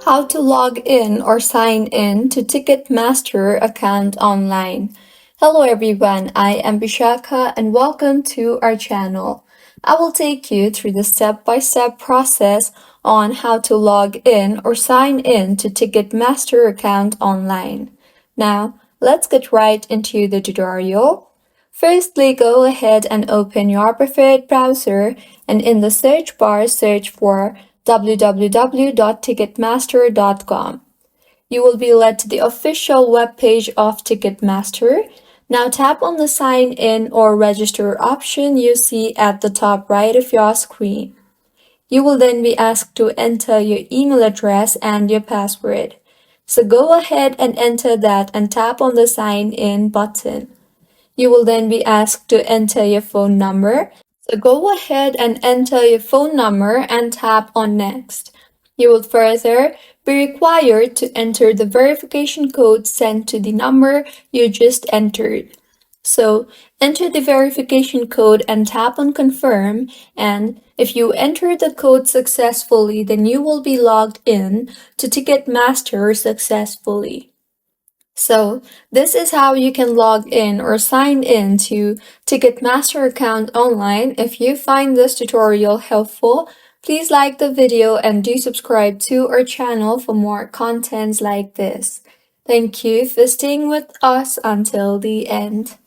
How to log in or sign in to Ticketmaster account online. Hello everyone, I am Bishaka and welcome to our channel. I will take you through the step-by-step process on how to log in or sign in to Ticketmaster account online. Now, let's get right into the tutorial. Firstly, go ahead and open your preferred browser and in the search bar search for www.ticketmaster.com. You will be led to the official webpage of Ticketmaster. Now tap on the sign in or register option you see at the top right of your screen. You will then be asked to enter your email address and your password. So go ahead and enter that and tap on the sign in button. You will then be asked to enter your phone number. So go ahead and enter your phone number and tap on next. You will further be required to enter the verification code sent to the number you just entered. So enter the verification code and tap on confirm, and if you enter the code successfully, then you will be logged in to Ticketmaster successfully. So this is how you can log in or sign in to Ticketmaster account online. If you find this tutorial helpful, please like the video and do subscribe to our channel for more contents like this. Thank you for staying with us until the end.